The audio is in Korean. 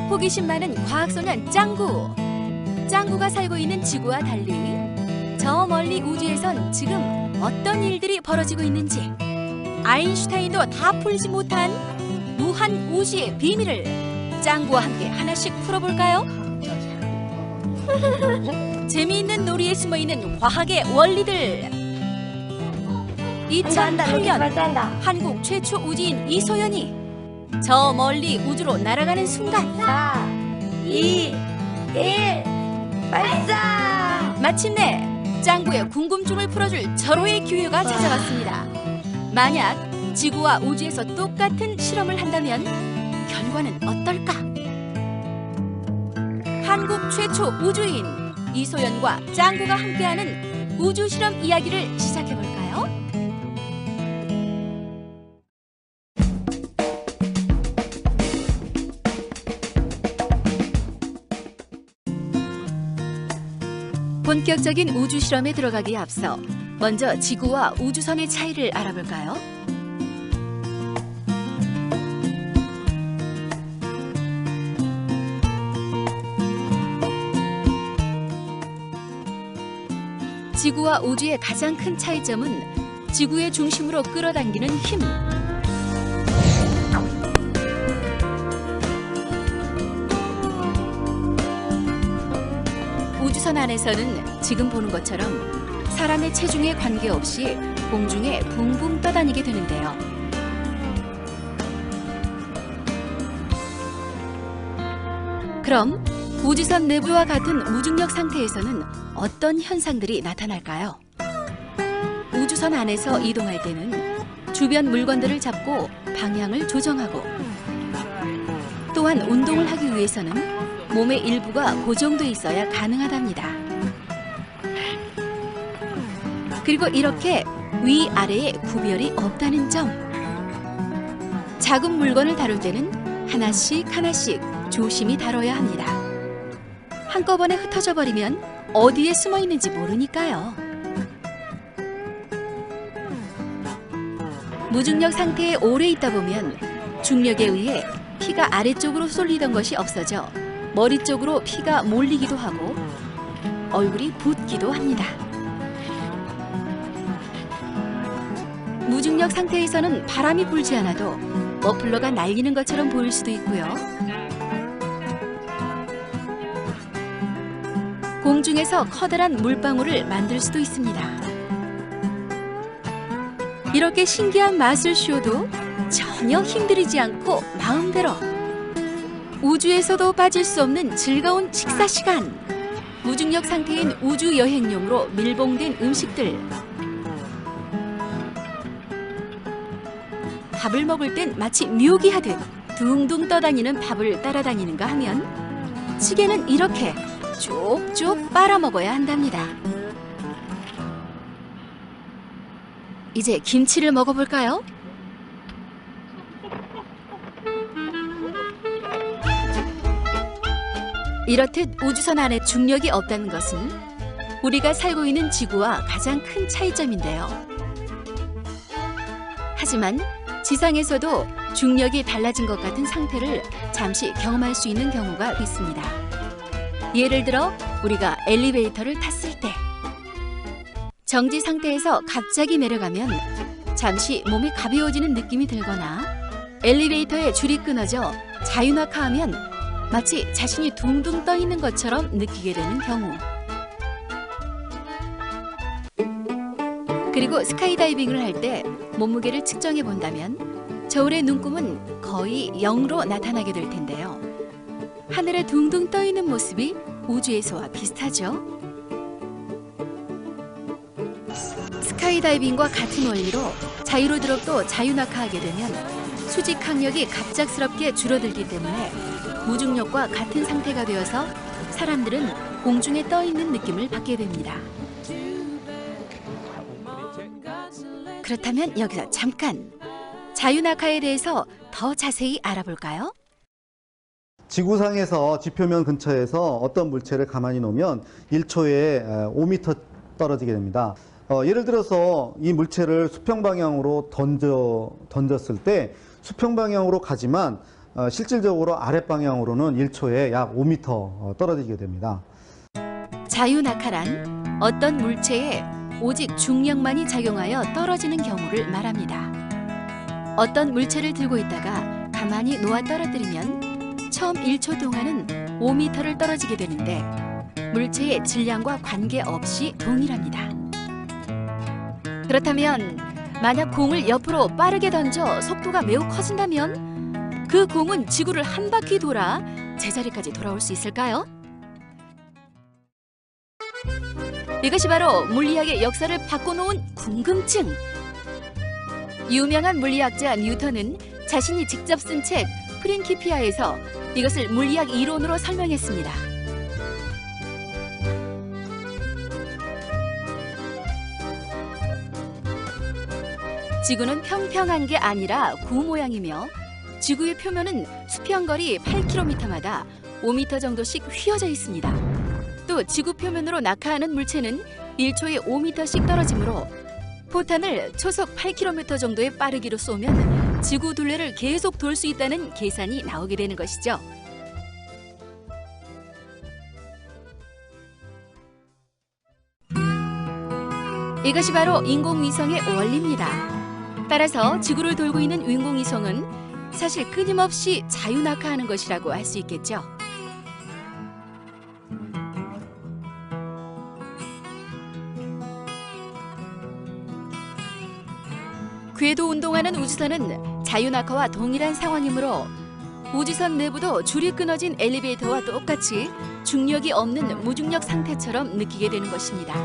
호기심 많은 과학소년 짱구. 짱구가 살고 있는 지구와 달리 저 멀리 우주에선 지금 어떤 일들이 벌어지고 있는지 아인슈타인도 다 풀지 못한 무한 우주의 비밀을 짱구와 함께 하나씩 풀어볼까요? 재미있는 놀이에 숨어있는 과학의 원리들. 2008년 한국 최초 우주인 이소연이 저 멀리 우주로 날아가는 순간 4, 2, 1, 발사! 마침내 짱구의 궁금증을 풀어줄 절호의 기회가 찾아왔습니다. 만약 지구와 우주에서 똑같은 실험을 한다면 결과는 어떨까? 한국 최초 우주인 이소연과 짱구가 함께하는 우주 실험 이야기를 시작해볼까요? 본격적인 우주 실험에 들어가기에 앞서 먼저 지구와 우주선의 차이를 알아볼까요? 지구와 우주의 가장 큰 차이점은 지구의 중심으로 끌어당기는 힘. 우주선 안에서는 지금 보는 것처럼 사람의 체중에 관계없이 공중에 붕붕 떠다니게 되는데요. 그럼 우주선 내부와 같은 무중력 상태에서는 어떤 현상들이 나타날까요? 우주선 안에서 이동할 때는 주변 물건들을 잡고 방향을 조정하고, 또한 운동을 하기 위해서는 몸의 일부가 고정돼 있어야 가능하답니다. 그리고 이렇게 위아래에 구별이 없다는 점. 작은 물건을 다룰 때는 하나씩 조심히 다뤄야 합니다. 한꺼번에 흩어져 버리면 어디에 숨어 있는지 모르니까요. 무중력 상태에 오래 있다 보면 중력에 의해 피가 아래쪽으로 쏠리던 것이 없어져 머리 쪽으로 피가 몰리기도 하고 얼굴이 붓기도 합니다. 무중력 상태에서는 바람이 불지 않아도 머플러가 날리는 것처럼 보일 수도 있고요. 공중에서 커다란 물방울을 만들 수도 있습니다. 이렇게 신기한 마술쇼도 전혀 힘들이지 않고 마음대로, 우주에서도 빠질 수 없는 즐거운 식사 시간. 무중력 상태인 우주 여행용으로 밀봉된 음식들. 밥을 먹을 땐 마치 묘기하듯 둥둥 떠다니는 밥을 따라다니는가 하면 찌개는 이렇게 쪽쪽 빨아먹어야 한답니다. 이제 김치를 먹어볼까요? 이렇듯 우주선 안에 중력이 없다는 것은 우리가 살고 있는 지구와 가장 큰 차이점인데요. 하지만 지상에서도 중력이 달라진 것 같은 상태를 잠시 경험할 수 있는 경우가 있습니다. 예를 들어 우리가 엘리베이터를 탔을 때 정지 상태에서 갑자기 내려가면 잠시 몸이 가벼워지는 느낌이 들거나, 엘리베이터의 줄이 끊어져 자유낙하하면 마치 자신이 둥둥 떠 있는 것처럼 느끼게 되는 경우. 그리고 스카이다이빙을 할 때 몸무게를 측정해 본다면 저울의 눈금은 거의 0으로 나타나게 될 텐데요. 하늘에 둥둥 떠 있는 모습이 우주에서와 비슷하죠. 스카이다이빙과 같은 원리로 자유로 드롭도 자유낙하하게 되면 수직 항력이 갑작스럽게 줄어들기 때문에 무중력과 같은 상태가 되어서 사람들은 공중에 떠 있는 느낌을 받게 됩니다. 그렇다면 여기서 잠깐 자유낙하에 대해서 더 자세히 알아볼까요? 지구상에서 지표면 근처에서 어떤 물체를 가만히 놓으면 1초에 5m 떨어지게 됩니다. 예를 들어서 이 물체를 수평 방향으로 던졌을 때 수평 방향으로 가지만 실질적으로 아랫방향으로는 1초에 약 5m 떨어지게 됩니다. 자유낙하란 어떤 물체에 오직 중력만이 작용하여 떨어지는 경우를 말합니다. 어떤 물체를 들고 있다가 가만히 놓아 떨어뜨리면 처음 1초 동안은 5m를 떨어지게 되는데 물체의 질량과 관계없이 동일합니다. 그렇다면 만약 공을 옆으로 빠르게 던져 속도가 매우 커진다면 그 공은 지구를 한 바퀴 돌아 제자리까지 돌아올 수 있을까요? 이것이 바로 물리학의 역사를 바꿔놓은 궁금증. 유명한 물리학자 뉴턴은 자신이 직접 쓴 책 프린키피아에서 이것을 물리학 이론으로 설명했습니다. 지구는 평평한 게 아니라 구 모양이며 지구의 표면은 수평거리 8km마다 5m 정도씩 휘어져 있습니다. 또 지구 표면으로 낙하하는 물체는 1초에 5m씩 떨어지므로 포탄을 초속 8km 정도의 빠르기로 쏘면 지구 둘레를 계속 돌 수 있다는 계산이 나오게 되는 것이죠. 이것이 바로 인공위성의 원리입니다. 따라서 지구를 돌고 있는 인공위성은 사실 끊임없이 자유낙하하는 것이라고 할 수 있겠죠. 궤도 운동하는 우주선은 자유낙하와 동일한 상황이므로 우주선 내부도 줄이 끊어진 엘리베이터와 똑같이 중력이 없는 무중력 상태처럼 느끼게 되는 것입니다.